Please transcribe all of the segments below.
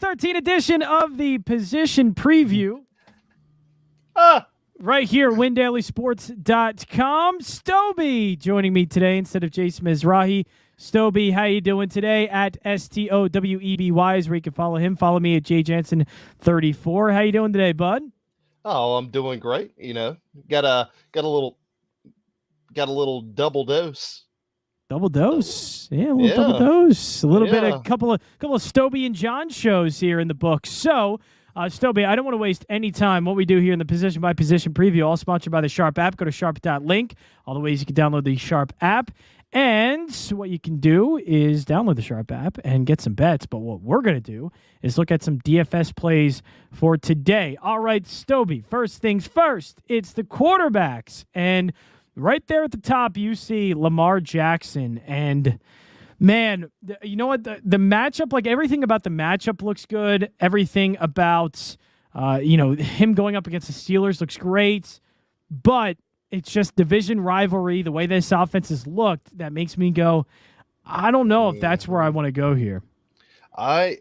13 edition of the Position Preview. Right here, WinDailySports.com. Stoweby joining me today instead of Jason Mizrahi. Stoweby, how you doing today? At STOWEBY is where you can follow him. Follow me at JJansen34. How you doing today, bud? Oh, I'm doing great. You know, got a little double dose. Double dose. Yeah, a little double dose. A little bit, a couple of Stoweby and John shows here in the book. So, Stoweby, I don't want to waste any time. What we do here in the position by position preview, all sponsored by the Sharp app. Go to sharp.link. All the ways you can download the Sharp app. And what you can do is download the Sharp app and get some bets. But what we're going to do is look at some DFS plays for today. All right, Stoweby, first things first, it's the quarterbacks. And right there at the top, you see Lamar Jackson. And, man, you know what? The matchup, like everything about the matchup looks good. Everything about, him going up against the Steelers looks great. But it's just division rivalry, the way this offense has looked, that makes me go, I don't know if that's where I want to go here. I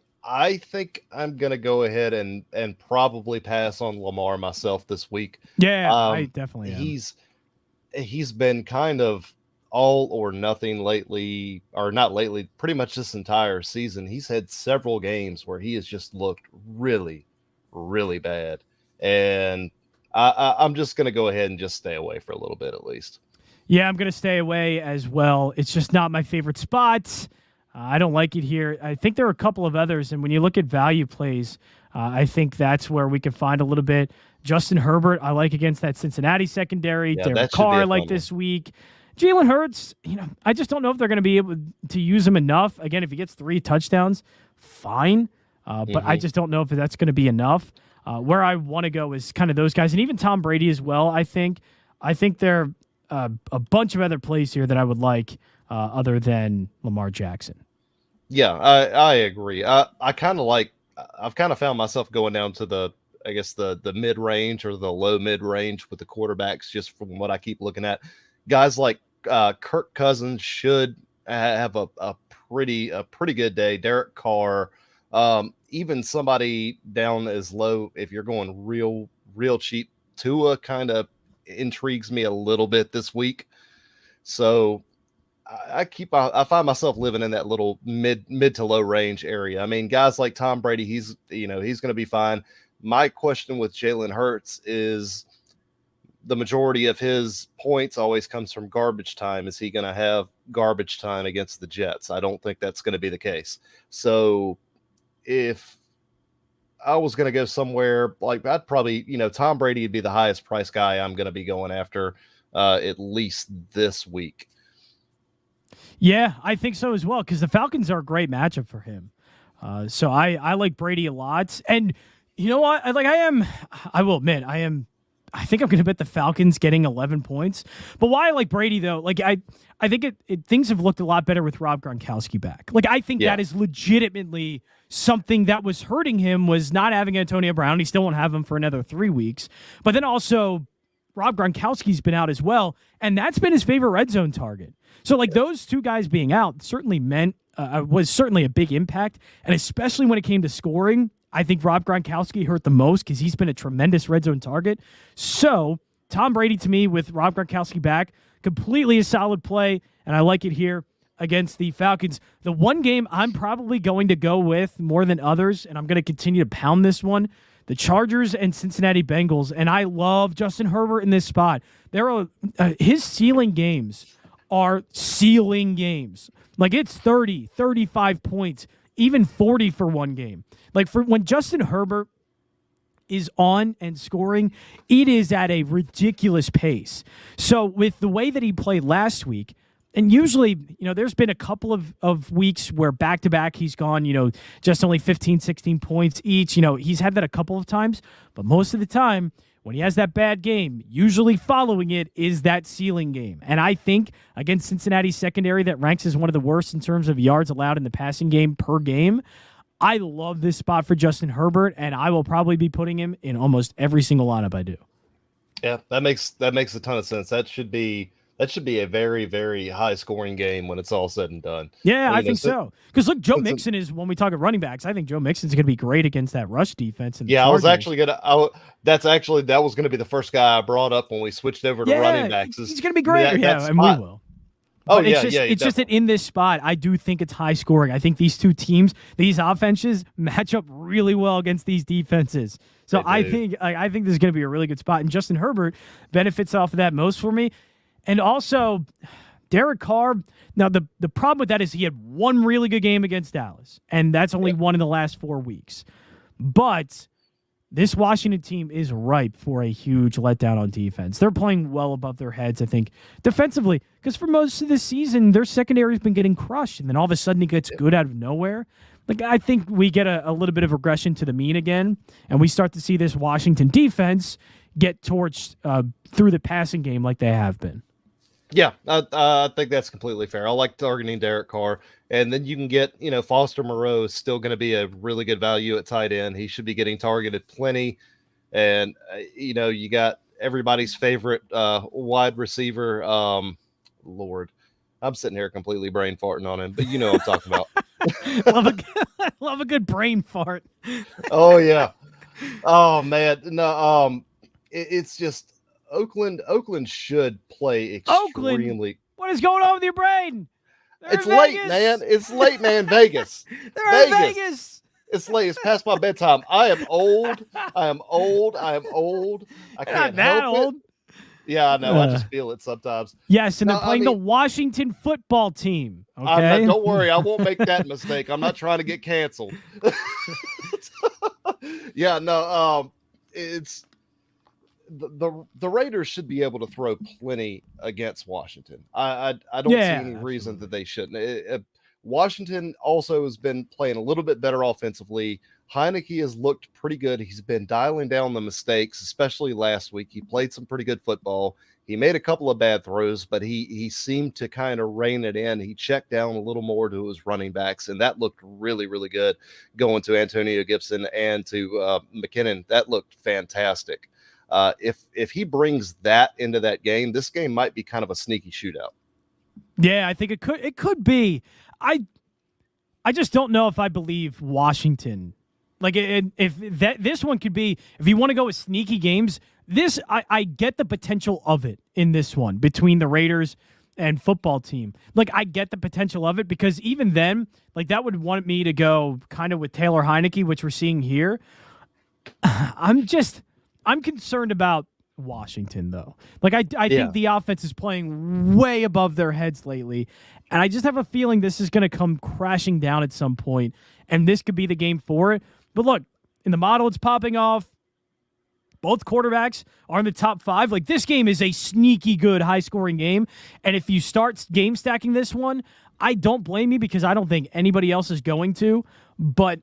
think I'm going to go ahead and probably pass on Lamar myself this week. Yeah, I definitely am. He's been kind of all or nothing lately, or not lately, pretty much this entire season. He's had several games where he has just looked really, really bad. And I'm just going to go ahead and just stay away for a little bit at least. Yeah, I'm going to stay away as well. It's just not my favorite spot. I don't like it here. I think there are a couple of others, and when you look at value plays, I think that's where we can find a little bit. Justin Herbert, I like against that Cincinnati secondary. Derek Carr, I like this week. Jalen Hurts, I just don't know if they're going to be able to use him enough. Again, if he gets 3 touchdowns, fine. But I just don't know if that's going to be enough. Where I want to go is kind of those guys, and even Tom Brady as well. I think there are a bunch of other plays here that I would like other than Lamar Jackson. Yeah, I agree. I've kind of found myself going down to the mid range or the low mid range with the quarterbacks, just from what I keep looking at. Guys like Kirk Cousins should have a pretty good day. Derek Carr. Even somebody down as low, if you're going real cheap, Tua kind of intrigues me a little bit this week. So I find myself living in that little mid to low range area. I mean, guys like Tom Brady, he's going to be fine. My question with Jalen Hurts is the majority of his points always comes from garbage time. Is he going to have garbage time against the Jets? I don't think that's going to be the case. So if I was going to go somewhere like I'd probably, Tom Brady would be the highest price guy I'm going to be going after at least this week. Yeah, I think so as well, because the Falcons are a great matchup for him. So I like Brady a lot. And you know what? I will admit, I think I'm going to bet the Falcons getting 11 points. But why I like Brady, though, I think things have looked a lot better with Rob Gronkowski back. I think that is legitimately something that was hurting him, was not having Antonio Brown. He still won't have him for another 3 weeks. But then also, Rob Gronkowski's been out as well, and that's been his favorite red zone target. So, those two guys being out certainly was certainly a big impact, and especially when it came to scoring, I think Rob Gronkowski hurt the most because he's been a tremendous red zone target. So, Tom Brady, to me, with Rob Gronkowski back, completely a solid play, and I like it here against the Falcons. The one game I'm probably going to go with more than others, and I'm going to continue to pound this one, the Chargers and Cincinnati Bengals, and I love Justin Herbert in this spot. His ceiling games are ceiling games. It's 30, 35 points, even 40 for one game. For when Justin Herbert is on and scoring, it is at a ridiculous pace. So with the way that he played last week, and usually, there's been a couple of weeks where back-to-back he's gone, just only 15, 16 points each. He's had that a couple of times, but most of the time, when he has that bad game, usually following it is that ceiling game. And I think against Cincinnati's secondary that ranks as one of the worst in terms of yards allowed in the passing game per game, I love this spot for Justin Herbert, and I will probably be putting him in almost every single lineup I do. Yeah, that makes a ton of sense. That should be That should be a very, very high scoring game when it's all said and done. Yeah, I think so. so. Because look, Joe Mixon is, when we talk of running backs, I think Joe Mixon's going to be great against that rush defense. And Yeah, I was actually gonna. That was gonna be the first guy I brought up when we switched over to running backs. He's going to be great. And we will. Oh, but it's just that in this spot, I do think it's high scoring. I think these two teams, these offenses, match up really well against these defenses. So I think this is going to be a really good spot. And Justin Herbert benefits off of that most for me. And also, Derek Carr. Now, the problem with that is he had one really good game against Dallas, and that's only one in the last 4 weeks. But this Washington team is ripe for a huge letdown on defense. They're playing well above their heads, I think, defensively, because for most of the season, their secondary has been getting crushed, and then all of a sudden it gets good out of nowhere. Like, I think we get a little bit of regression to the mean again, and we start to see this Washington defense get torched through the passing game like they have been. Yeah, I think that's completely fair. I like targeting Derek Carr. And then you can get, Foster Moreau is still going to be a really good value at tight end. He should be getting targeted plenty. And, you got everybody's favorite wide receiver. Lord, I'm sitting here completely brain farting on him, but you know what I'm talking about. love a good brain fart. Oh, yeah. Oh, man. No, it's just Oakland should play extremely. Oakland? What is going on with your brain? It's late, man. It's late, man. Vegas. They're in Vegas. It's late. It's past my bedtime. I am old. I can't help it. Yeah, I know. I just feel it sometimes. Yes, and they're playing the Washington football team. Okay? Don't worry. I won't make that mistake. I'm not trying to get canceled. Yeah, no. It's the Raiders should be able to throw plenty against Washington. I don't see any reason that they shouldn't. Washington also has been playing a little bit better offensively. Heineke has looked pretty good. He's been dialing down the mistakes, especially last week. He played some pretty good football. He made a couple of bad throws, but he seemed to kind of rein it in. He checked down a little more to his running backs, and that looked really, really good going to Antonio Gibson and to McKinnon. That looked fantastic. If he brings that into that game, this game might be kind of a sneaky shootout. Yeah, I think it could be. I just don't know if I believe Washington. Like, this one could be, if you want to go with sneaky games, I get the potential of it in this one between the Raiders and football team. Like, I get the potential of it because even then, like, that would want me to go kind of with Taylor Heineke, which we're seeing here. I'm concerned about Washington, though. Like, I think the offense is playing way above their heads lately, and I just have a feeling this is going to come crashing down at some point, and this could be the game for it. But look, in the model, it's popping off. Both quarterbacks are in the top 5. Like, this game is a sneaky good, high-scoring game, and if you start game stacking this one, I don't blame you because I don't think anybody else is going to, but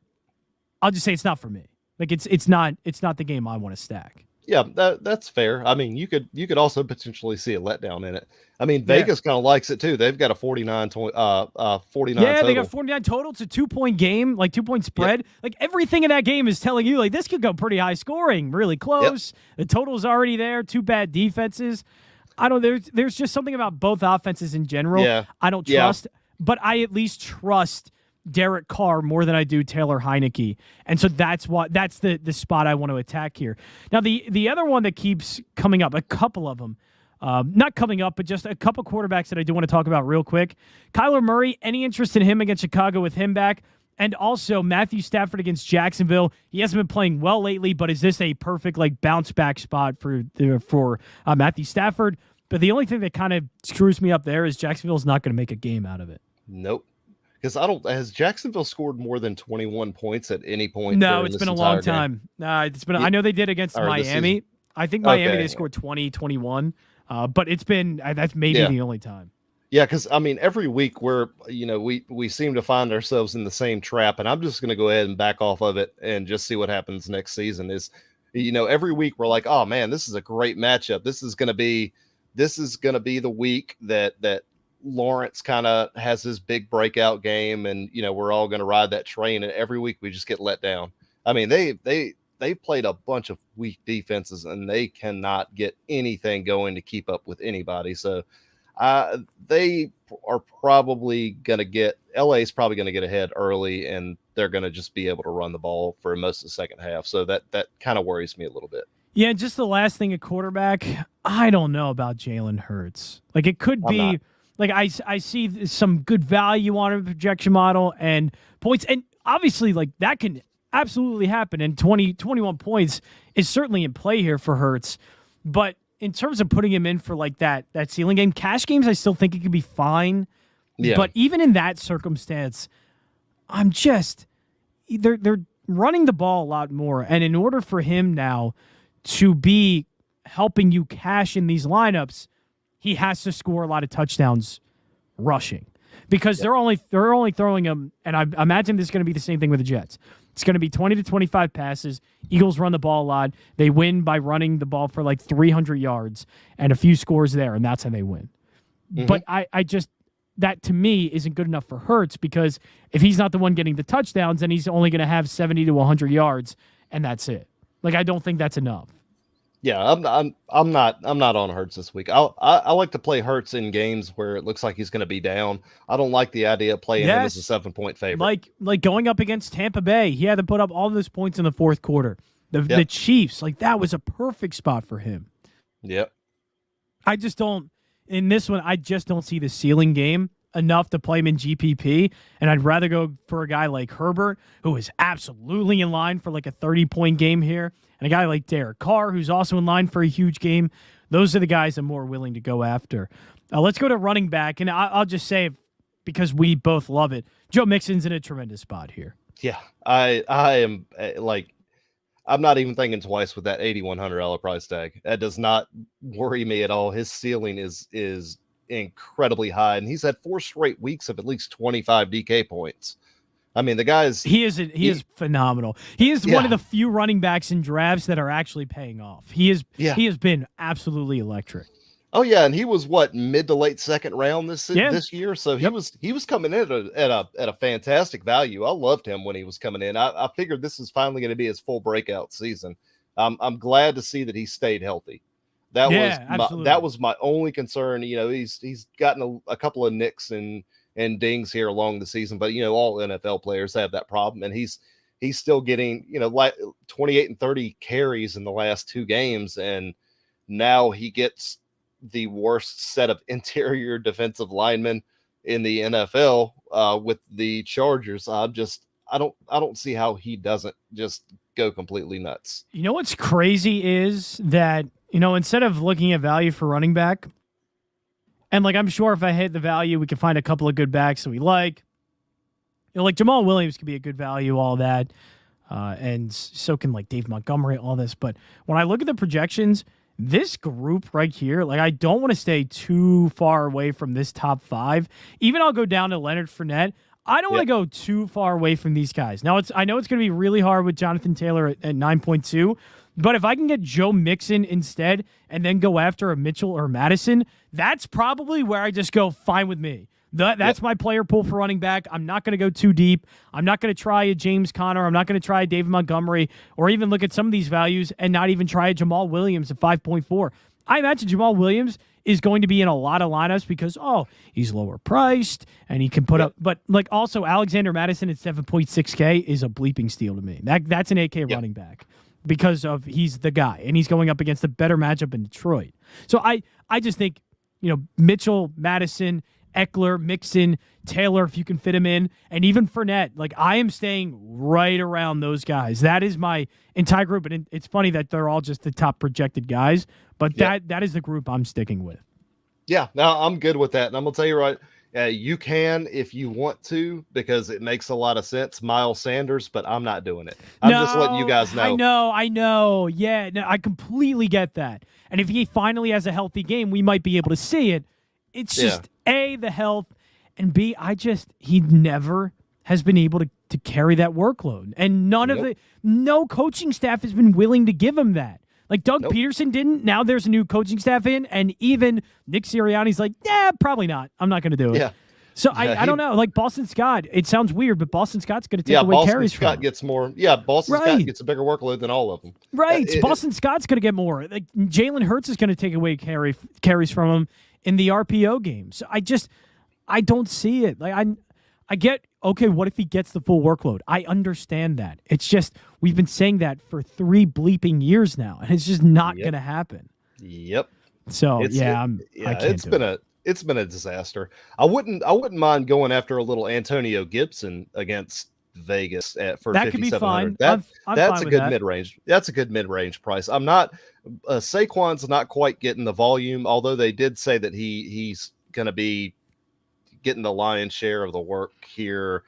I'll just say it's not for me. Like, it's not the game I want to stack. Yeah, that's fair. I mean, you could also potentially see a letdown in it. I mean, Vegas kind of likes it too. They've got a 49 Yeah, total. they got 49 total. It's a 2-point game, like 2-point spread. Yep. Like, everything in that game is telling you, like, this could go pretty high scoring, really close. Yep. The total's already there. 2 bad defenses. There's just something about both offenses in general I don't trust, but I at least trust Derek Carr more than I do Taylor Heineke. And so that's the spot I want to attack here. Now, the other one that keeps coming up, a couple of them, not coming up, but just a couple quarterbacks that I do want to talk about real quick. Kyler Murray, any interest in him against Chicago with him back? And also Matthew Stafford against Jacksonville. He hasn't been playing well lately, but is this a perfect bounce back spot for Matthew Stafford? But the only thing that kind of screws me up there is Jacksonville's not going to make a game out of it. Nope. Because has Jacksonville scored more than 21 points at any point? No, it's been a long time. It's been. I know they did against Miami. I think Miami they scored 20, 21. But it's been that's maybe the only time. Yeah, because I mean, every week we seem to find ourselves in the same trap, and I'm just going to go ahead and back off of it and just see what happens next season. Every week we're like, oh man, this is a great matchup. This is going to be the week that Lawrence kind of has his big breakout game, and we're all going to ride that train, and every week we just get let down. I mean, they've played a bunch of weak defenses, and they cannot get anything going to keep up with anybody. So They are probably going to get LA's probably going to get ahead early, and they're going to just be able to run the ball for most of the second half. So that kind of worries me a little bit. Yeah, just the last thing at quarterback, I don't know about Jalen Hurts. Like, it could be like I see some good value on a projection model and points, and obviously like that can absolutely happen. And 21 points is certainly in play here for Hurts, but in terms of putting him in for like that ceiling game, cash games, I still think it could be fine. Yeah. But even in that circumstance, I'm just they're running the ball a lot more, and in order for him now to be helping you cash in these lineups, he has to score a lot of touchdowns rushing because they're only throwing him. And I imagine this is going to be the same thing with the Jets. It's going to be 20 to 25 passes. Eagles run the ball a lot. They win by running the ball for like 300 yards and a few scores there, and that's how they win. Mm-hmm. But I just, that to me isn't good enough for Hurts, because if he's not the one getting the touchdowns, then he's only going to have 70 to 100 yards, and that's it. Like, I don't think that's enough. Yeah, I'm not on Hurts this week. I like to play Hurts in games where it looks like he's going to be down. I don't like the idea of playing him as a 7-point favorite. Like going up against Tampa Bay, he had to put up all those points in the fourth quarter. The Chiefs, like, that was a perfect spot for him. Yep. I just don't, in this one, I just don't see the ceiling game enough to play him in GPP, and I'd rather go for a guy like Herbert, who is absolutely in line for like a 30-point game here, and a guy like Derek Carr, who's also in line for a huge game. Those are the guys I'm more willing to go after. Let's go to running back, and I'll just say, because we both love it, Joe Mixon's in a tremendous spot here. Yeah, I am like, I'm not even thinking twice with that $8,100 price tag. That does not worry me at all. His ceiling is incredibly high, and he's had 4 straight weeks of at least 25 DK points. I mean, the guy's he is phenomenal. He is one of the few running backs in drafts that are actually paying off. He has been absolutely electric. Oh yeah, and he was mid to late second round this year, so he was coming in at a fantastic value. I loved him when he was coming in. I figured this is finally going to be his full breakout season. I'm glad to see that he stayed healthy. That was my only concern. You know, he's gotten a couple of nicks and dings here along the season, but you know, all NFL players have that problem, and he's still getting, you know, like 28 and 30 carries in the last 2 games, and now he gets the worst set of interior defensive linemen in the NFL with the Chargers. I don't see how he doesn't just go completely nuts. You know what's crazy is that, you know, instead of looking at value for running back, and like, I'm sure if I hit the value, we can find a couple of good backs that we like. You know, like Jamal Williams could be a good value, all that. And so can like Dave Montgomery, all this. But when I look at the projections, this group right here, like, I don't want to stay too far away from this top 5. Even I'll go down to Leonard Fournette. I don't want to go too far away from these guys. Now, I know it's going to be really hard with Jonathan Taylor at 9.2, but if I can get Joe Mixon instead and then go after a Mitchell or Madison, that's probably where I just go, fine with me. That's my player pool for running back. I'm not going to go too deep. I'm not going to try a James Conner. I'm not going to try a David Montgomery, or even look at some of these values and not even try a Jamal Williams at 5.4. I imagine Jamal Williams is going to be in a lot of lineups because, he's lower priced and he can put up. But like, also Alexander Madison at 7.6K is a bleeping steal to me. That's an 8K running back because of he's the guy and he's going up against a better matchup in Detroit. So I just think, you know, Mitchell, Madison, Eckler, Mixon, Taylor, if you can fit him in, and even Fournette. Like, I am staying right around those guys. That is my entire group, and it's funny that they're all just the top projected guys, but that is the group I'm sticking with. Yeah, no, I'm good with that, and I'm gonna tell you right, you can if you want to, because it makes a lot of sense, Miles Sanders, but I'm not doing it. I'm just letting you guys know. I know. Yeah, no, I completely get that. And if he finally has a healthy game, we might be able to see it. It's just A, the health, and B, he never has been able to carry that workload. And no coaching staff has been willing to give him that. Like Doug Peterson didn't. Now there's a new coaching staff in, and even Nick Sirianni's like, probably not. I'm not going to do it. Yeah. So I don't know. Like Boston Scott, it sounds weird, but Boston Scott's going to take away Boston carries Scott from gets more. Yeah, Boston Scott gets a bigger workload than all of them. Right. Boston Scott's going to get more. Like Jalen Hurts is going to take away carries from him in the RPO game. So I don't see it. Like I get, okay, what if he gets the full workload? I understand that. It's just we've been saying that for 3 bleeping years now, and it's just not going to happen. Yep. So it's been a disaster. I wouldn't mind going after a little Antonio Gibson against Vegas for that could be fine. That's fine a good mid-range. That's a good mid-range price. I'm not Saquon's not quite getting the volume, although they did say that he's going to be getting the lion's share of the work here.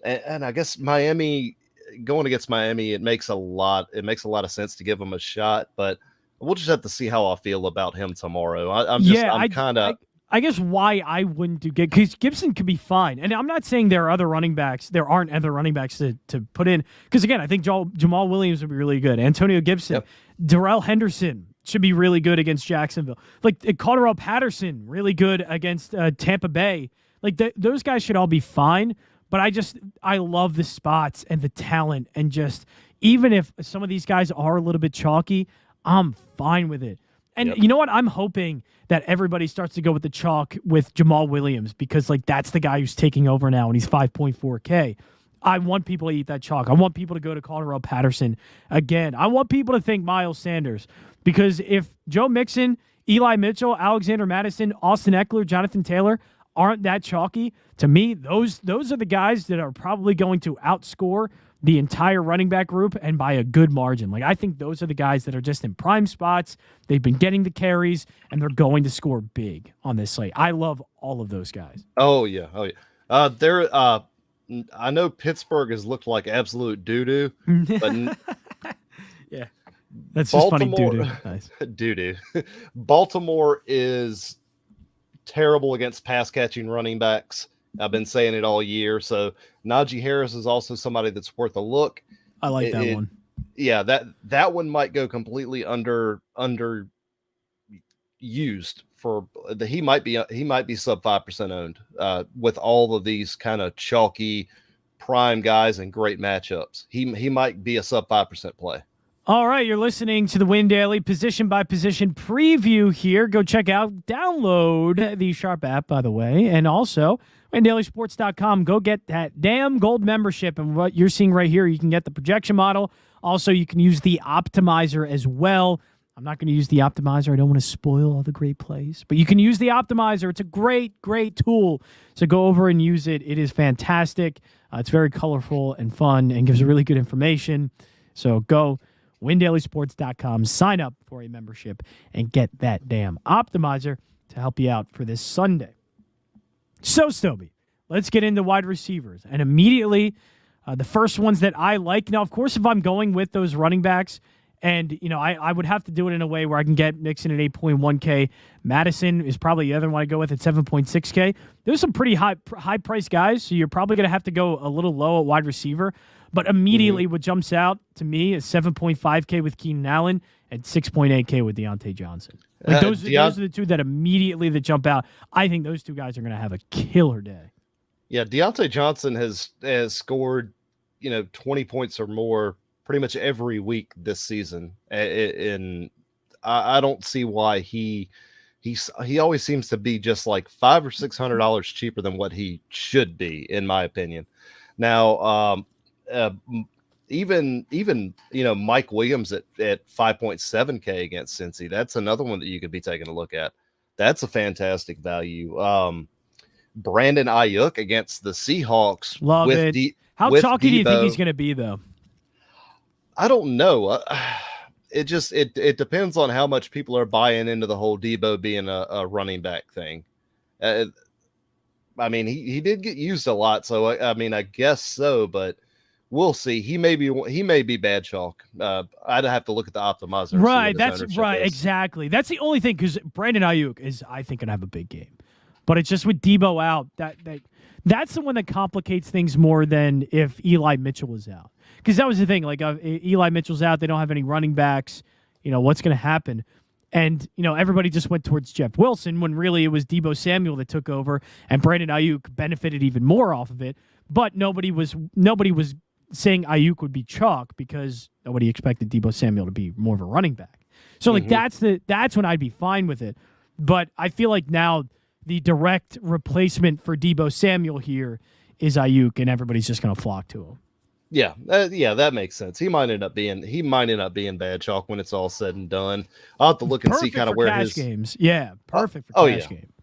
And I guess Miami, going against Miami, it makes a lot of sense to give him a shot, but we'll just have to see how I feel about him tomorrow. I guess why I wouldn't do because Gibson could be fine. And I'm not saying there aren't other running backs to put in. Because, again, I think Jamal Williams would be really good. Antonio Gibson. Darrell Henderson should be really good against Jacksonville. Like, Cordero Patterson, really good against Tampa Bay. Like, those guys should all be fine. But I love the spots and the talent. And just, even if some of these guys are a little bit chalky, I'm fine with it. And you know what? I'm hoping that everybody starts to go with the chalk with Jamal Williams because, like, that's the guy who's taking over now, and he's 5.4K. I want people to eat that chalk. I want people to go to Cordero Patterson again. I want people to think Miles Sanders because if Joe Mixon, Eli Mitchell, Alexander Madison, Austin Eckler, Jonathan Taylor aren't that chalky, to me, those are the guys that are probably going to outscore the entire running back group and by a good margin. Like, I think those are the guys that are just in prime spots. They've been getting the carries, and they're going to score big on this slate. I love all of those guys. Oh, yeah. I know Pittsburgh has looked like absolute doo-doo, but yeah, that's just funny doo-doo. Nice. Doo-doo. Baltimore is terrible against pass-catching running backs. I've been saying it all year. So Najee Harris is also somebody that's worth a look. I like that one. Yeah, that one might go completely under used for the he might be sub 5% owned with all of these kind of chalky prime guys and great matchups. He might be a sub 5% play. All right, you're listening to the Win Daily position by position preview here. Go check out, download the Sharp app, by the way, and also WinDailySports.com. Go get that damn gold membership. And what you're seeing right here, you can get the projection model. Also, you can use the optimizer as well. I'm not going to use the optimizer. I don't want to spoil all the great plays. But you can use the optimizer. It's a great, great tool. So go over and use it. It is fantastic. It's very colorful and fun and gives really good information. So go WinDailySports.com, sign up for a membership, and get that damn optimizer to help you out for this Sunday. So, Stoweby, let's get into wide receivers. And immediately, the first ones that I like. Now, of course, if I'm going with those running backs, and, I would have to do it in a way where I can get Mixon at 8.1K. Madison is probably the other one I go with at 7.6K. There's some pretty high-priced guys, so you're probably going to have to go a little low at wide receiver. But immediately what jumps out to me is 7.5K with Keenan Allen and 6.8K with Deontay Johnson. Like those are the two that immediately that jump out. I think those two guys are going to have a killer day. Yeah, Deontay Johnson has scored, 20 points or more pretty much every week this season. And I don't see why he always seems to be just like $500 or $600 cheaper than what he should be, in my opinion. Now, even Mike Williams at 5.7K against Cincy, that's another one that you could be taking a look at. That's a fantastic value. Brandon Ayouk against the Seahawks. Love it. How chalky do you think he's going to be, though? I don't know. It depends on how much people are buying into the whole Debo being a running back thing. I mean, he did get used a lot, so I guess so, but we'll see. He may be bad chalk. I'd have to look at the optimizer. Right, that's right, exactly. That's the only thing, because Brandon Ayouk is, I think, gonna have a big game, but it's just with Debo out that's the one that complicates things more than if Eli Mitchell was out, because that was the thing. Like Eli Mitchell's out, they don't have any running backs. What's gonna happen? And, everybody just went towards Jeff Wilson when really it was Deebo Samuel that took over, and Brandon Ayouk benefited even more off of it. But nobody was saying Ayouk would be chalk because nobody expected Deebo Samuel to be more of a running back. So that's when I'd be fine with it. But I feel like now the direct replacement for Deebo Samuel here is Ayouk, and everybody's just going to flock to him. Yeah, that makes sense. He might end up being bad chalk when it's all said and done. I'll have to look and see kind of where cash his games. Yeah, perfect for cash game.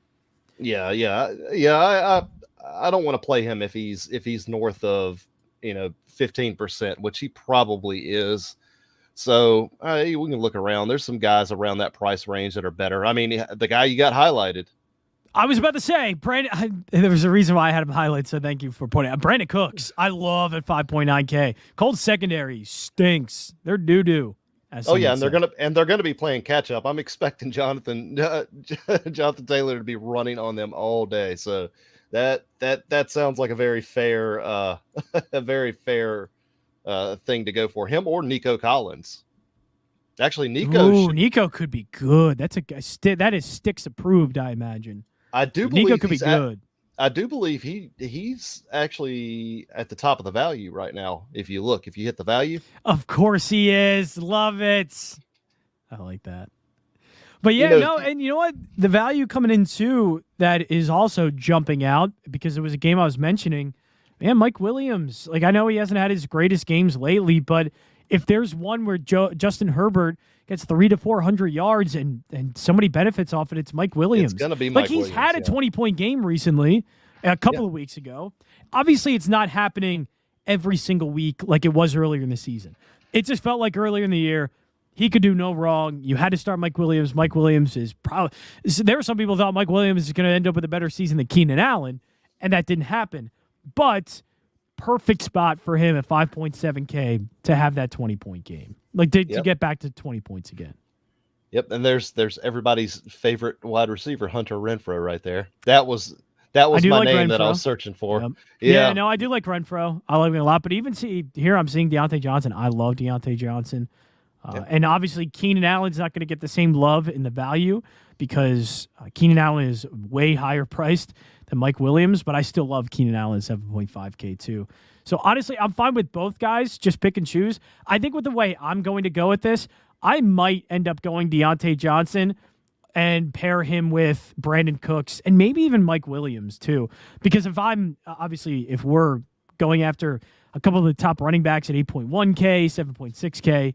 Yeah. I don't want to play him if he's north of 15%, which he probably is. So we can look around. There's some guys around that price range that are better. I mean, the guy you got highlighted. I was about to say, Brandon. There was a reason why I had him highlighted, so thank you for pointing out. Brandon Cooks, I love at 5.9K. Colts secondary stinks. They're doo-doo. Oh yeah, and they're gonna be playing catch up. I'm expecting Jonathan Taylor to be running on them all day. So that sounds like a very fair thing to go for him or Nico Collins. Actually, Nico could be good. That is Sticks approved, I imagine. I do believe Nico could be good. I do believe he's actually at the top of the value right now. If you hit the value, of course he is. Love it. I like that. But yeah, and you know what? The value coming in too that is also jumping out because it was a game I was mentioning. Man, Mike Williams. Like I know he hasn't had his greatest games lately, but if there's one where Justin Herbert gets 300 to 400 yards and somebody benefits off it, it's Mike Williams. It's going to be Mike Williams. He's had a 20-point game recently, a couple of weeks ago. Obviously, it's not happening every single week like it was earlier in the season. It just felt like earlier in the year, he could do no wrong. You had to start Mike Williams. Mike Williams is probably – there were some people who thought Mike Williams is going to end up with a better season than Keenan Allen, and that didn't happen. But – perfect spot for him at 5.7K to have that 20-point game, to get back to 20 points again. Yep, and there's everybody's favorite wide receiver, Hunter Renfrow, right there. That was my name that I was searching for. Yep. Yeah, no, I do like Renfrow. I like him a lot. But even here, I'm seeing Deontay Johnson. I love Deontay Johnson. And obviously, Keenan Allen's not going to get the same love in the value because Keenan Allen is way higher priced than Mike Williams, but I still love Keenan Allen at 7.5K too. So honestly, I'm fine with both guys. Just pick and choose. I think with the way I'm going to go with this, I might end up going Deontay Johnson and pair him with Brandon Cooks and maybe even Mike Williams too. Because if we're going after a couple of the top running backs at 8.1K, 7.6K,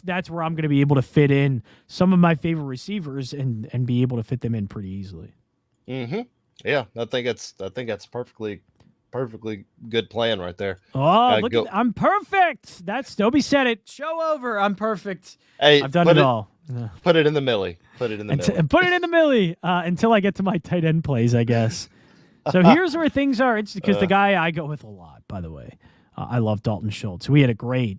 that's where I'm going to be able to fit in some of my favorite receivers and be able to fit them in pretty easily. Mm-hmm. Yeah, I think that's perfectly good plan right there. Oh, I'm perfect. That's Stoweby said it. Show over. I'm perfect. Hey, I've done it all. Put it in the millie. Put it in the millie until I get to my tight end plays, I guess. So here's where things are interesting because the guy I go with a lot, by the way. I love Dalton Schultz. He had a great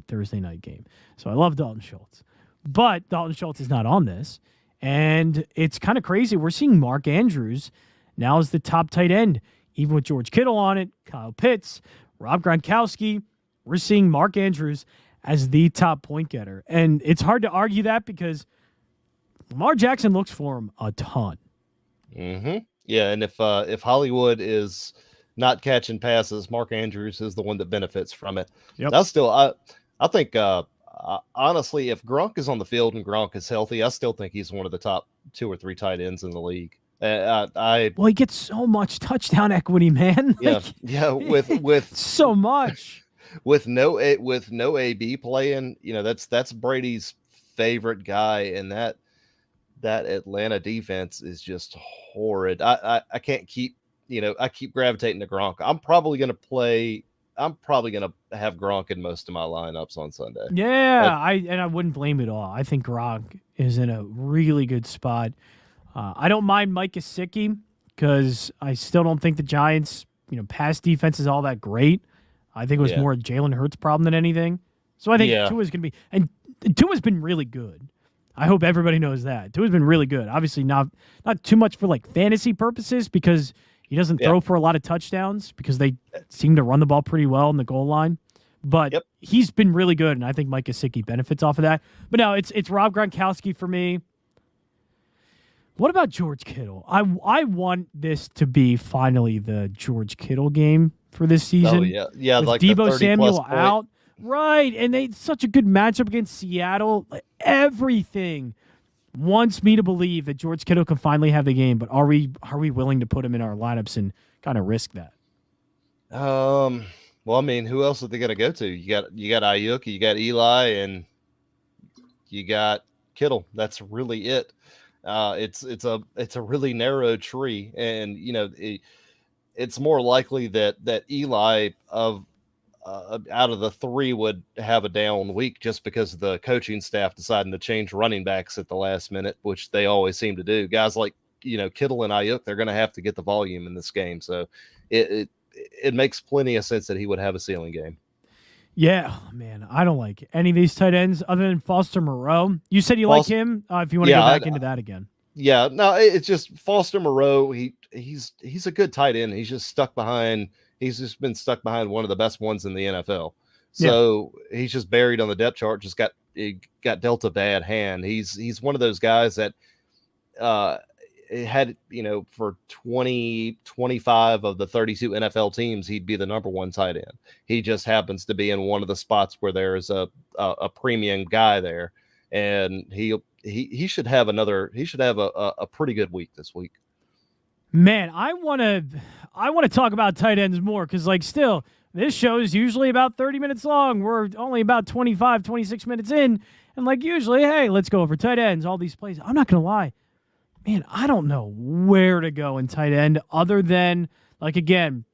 Thursday night game. So I love Dalton Schultz. But Dalton Schultz is not on this. And it's kind of crazy. We're seeing Mark Andrews now as the top tight end, even with George Kittle on it, Kyle Pitts, Rob Gronkowski. We're seeing Mark Andrews as the top point getter. And it's hard to argue that because Lamar Jackson looks for him a ton. Mm-hmm. Yeah, and if Hollywood is not catching passes, Mark Andrews is the one that benefits from it. Yep. I think honestly, if Gronk is on the field and Gronk is healthy, I still think he's one of the top 2 or 3 tight ends in the league. He gets so much touchdown equity, man. With so much. With no AB playing, that's Brady's favorite guy, and that Atlanta defense is just horrid. I can't keep I keep gravitating to Gronk. I'm probably gonna have Gronk in most of my lineups on Sunday. Yeah, I wouldn't blame it all. I think Gronk is in a really good spot. I don't mind Mike Gesicki because I still don't think the Giants, pass defense is all that great. I think it was more a Jalen Hurts problem than anything. So I think Tua's going to be – and Tua's been really good. I hope everybody knows that. Tua's been really good. Obviously not too much for fantasy purposes because he doesn't throw for a lot of touchdowns because they seem to run the ball pretty well in the goal line. but Yep. he's been really good, and I think Mike Gesicki benefits off of that. But no, it's Rob Gronkowski for me. What about George Kittle? I want this to be finally the George Kittle game for this season. Oh yeah, with like Deebo the 30+ Samuel point. out, right? And they such a good matchup against Seattle. Like, everything wants me to believe that George Kittle can finally have the game. But are we willing to put him in our lineups and kind of risk that? Well, I mean, who else are they going to go to? You got Ayook, you got Eli, and you got Kittle. That's really it. It's a really narrow tree, and it's more likely that Eli out of the three would have a down week just because of the coaching staff deciding to change running backs at the last minute, which they always seem to do. Guys like Kittle and Ayouk, they're going to have to get the volume in this game, so it makes plenty of sense that he would have a ceiling game. Yeah, man, I don't like any of these tight ends other than Foster Moreau. You said you like him. If you want to go back into that again. Yeah, no, it's just Foster Moreau. He's a good tight end. He's just stuck behind. He's just been stuck behind one of the best ones in the NFL. So he's just buried on the depth chart. Just got dealt a bad hand. He's one of those guys that had, for 25 of the 32 NFL teams, he'd be the number one tight end. He just happens to be in one of the spots where there's a premium guy there, and he should have a pretty good week this week. Man, I want to talk about tight ends more because, still, this show is usually about 30 minutes long. We're only about 25, 26 minutes in, and usually, hey, let's go over tight ends, all these plays. I'm not going to lie. Man, I don't know where to go in tight end other than, again,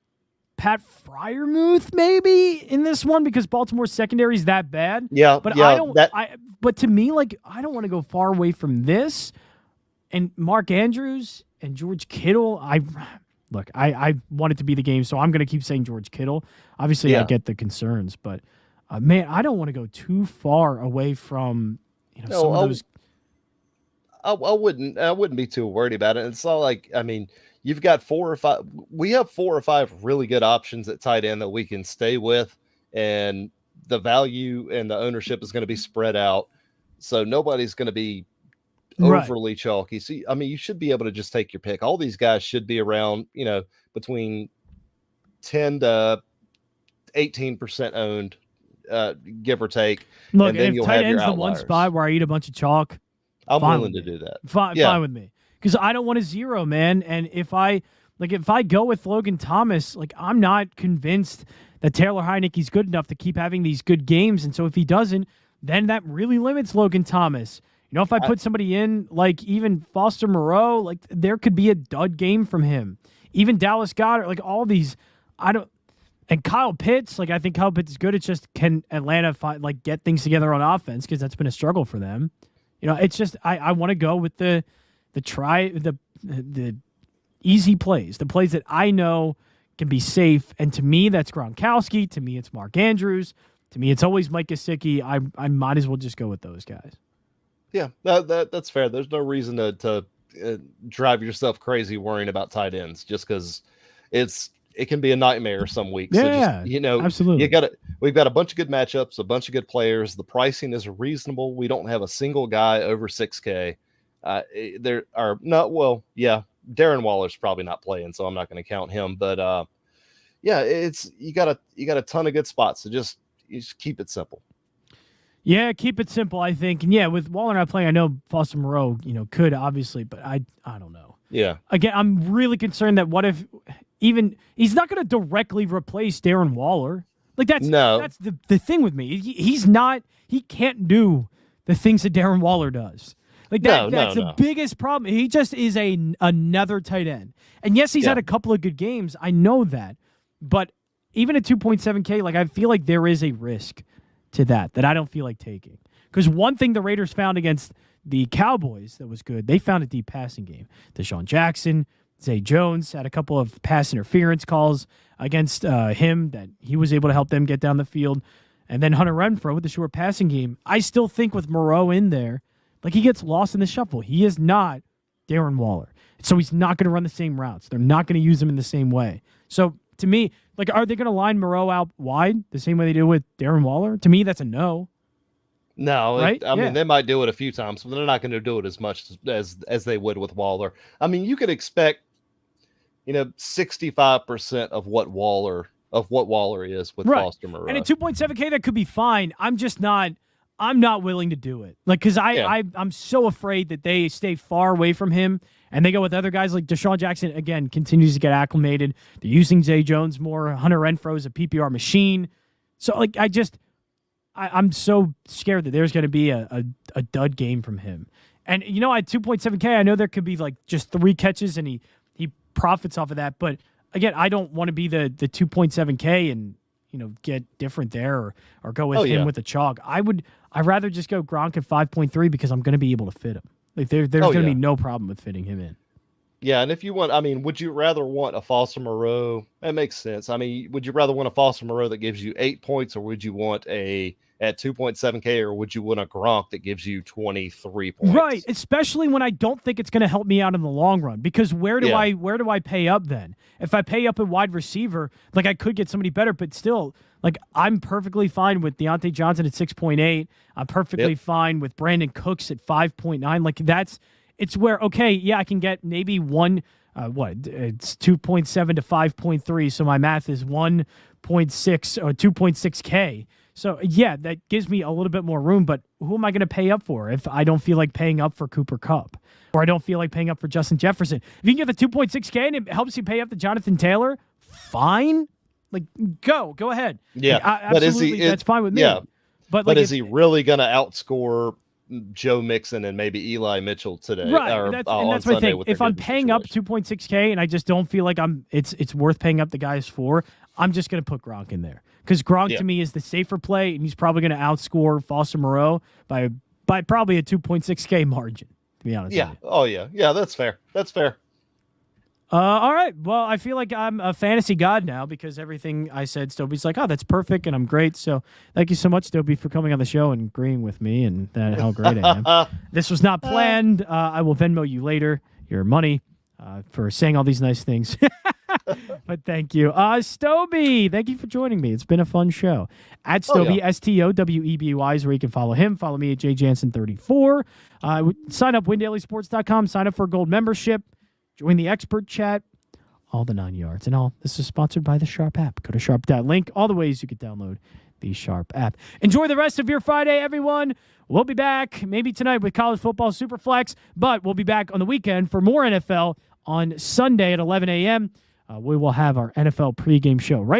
Pat Freiermuth maybe in this one because Baltimore's secondary is that bad. Yeah, but yeah, but to me, I don't want to go far away from this. And Mark Andrews and George Kittle, I want it to be the game, so I'm going to keep saying George Kittle. Obviously, I get the concerns, but man, I don't want to go too far away from some of those. I wouldn't be too worried about it. It's not like, you've got 4 or 5. We have 4 or 5 really good options at tight end that we can stay with, and the value and the ownership is going to be spread out, so nobody's going to be overly chalky. So, you should be able to just take your pick. All these guys should be around, between 10 to 18% owned, give or take. Look, and then if tight end's the one spot where I eat a bunch of chalk, I'm willing to do that. Fine with me. Because I don't want a zero, man. And if I go with Logan Thomas, I'm not convinced that Taylor Heinicke's good enough to keep having these good games. And so if he doesn't, then that really limits Logan Thomas. If I put somebody in, even Foster Moreau, there could be a dud game from him. Even Dallas Goedert, all these, and Kyle Pitts, I think Kyle Pitts is good. It's just, can Atlanta get things together on offense? Because that's been a struggle for them. It's just, I want to go with the easy plays, the plays that I know can be safe. And to me, that's Gronkowski. To me, it's Mark Andrews. To me, it's always Mike Gesicki. I might as well just go with those guys. Yeah, that's fair. There's no reason to drive yourself crazy worrying about tight ends just because it can be a nightmare some weeks. Yeah, so just, absolutely. We've got a bunch of good matchups, a bunch of good players. The pricing is reasonable. We don't have a single guy over 6K. Darren Waller's probably not playing, so I'm not going to count him. But you got a ton of good spots. So just keep it simple. Yeah, keep it simple, I think. And with Waller not playing, I know Foster Moreau, could obviously, but I don't know. Yeah. Again, I'm really concerned that what if he's not going to directly replace Darren Waller. That's the thing with me. He can't do the things that Darren Waller does. That's the biggest problem. He just is another tight end. And yes, he's had a couple of good games. I know that. But even at 2.7K, I feel like there is a risk to that I don't feel like taking. Because one thing the Raiders found against the Cowboys that was good, they found a deep passing game. Deshaun Jackson, Zay Jones had a couple of pass interference calls against him that he was able to help them get down the field. And then Hunter Renfrow with the short passing game. I still think with Moreau in there, he gets lost in the shuffle. He is not Darren Waller. So he's not going to run the same routes. They're not going to use him in the same way. So to me, like, are they going to line Moreau out wide the same way they do with Darren Waller? To me, that's a no. No, Right? I mean, they might do it a few times, but they're not going to do it as much as they would with Waller. I mean, you could expect, 65% of what Waller is with Foster Moreau. And at 2.7K, that could be fine. I'm not willing to do it. Like, because I'm so afraid that they stay far away from him and they go with other guys like Deshaun Jackson, again, continues to get acclimated. They're using Zay Jones more. Hunter Renfro's a PPR machine. So, like, I'm so scared that there's going to be a dud game from him. And, at 2.7K, I know there could be, like, just 3 catches and he profits off of that. But, again, I don't want to be the 2.7K and, get different there or go with him with a chalk. I'd rather just go Gronk at 5.3 because I'm going to be able to fit him. Like, there's going to be no problem with fitting him in. Yeah, and if you want, would you rather want a Foster Moreau? That makes sense. Would you rather want a Foster Moreau that gives you 8 points, or would you want at 2.7K, or would you want a Gronk that gives you 23 points? Right, especially when I don't think it's going to help me out in the long run. Because where do I pay up then? If I pay up a wide receiver, like, I could get somebody better, but still, like, I'm perfectly fine with Deontay Johnson at 6.8. I'm perfectly fine with Brandon Cooks at 5.9. Like, it's where, okay, I can get maybe one, it's 2.7 to 5.3, so my math is 1.6 or 2.6K. So, that gives me a little bit more room, but who am I going to pay up for if I don't feel like paying up for Cooper Kupp or I don't feel like paying up for Justin Jefferson? If you can get the 2.6K and it helps you pay up to Jonathan Taylor, fine. Like, go ahead. Yeah, like, absolutely, that's fine with me. Yeah, but is he really going to outscore Joe Mixon and maybe Eli Mitchell today? Right, that's my thing. If I'm paying up 2.6K and I just don't feel like it's worth paying up the guys for, I'm just going to put Gronk in there. Because Gronk, to me, is the safer play, and he's probably going to outscore Foster Moreau by probably a 2.6K margin, to be honest with you. Oh, yeah. Yeah, that's fair. All right. Well, I feel like I'm a fantasy god now because everything I said, Stoby's like, oh, that's perfect, and I'm great. So thank you so much, Stoby, for coming on the show and agreeing with me and how great I am. This was not planned. I will Venmo you later your money for saying all these nice things. But thank you. Stoby, thank you for joining me. It's been a fun show. At Stoby, STOWEBY is where you can follow him. Follow me at JJansen34. Sign up, WinDailySports.com. Sign up for a gold membership. Join the expert chat. All the 9 yards and all. This is sponsored by the Sharp app. Go to sharp.link. All the ways you can download the Sharp app. Enjoy the rest of your Friday, everyone. We'll be back maybe tonight with college football Superflex, but we'll be back on the weekend for more NFL on Sunday at 11 a.m. We will have our NFL pregame show right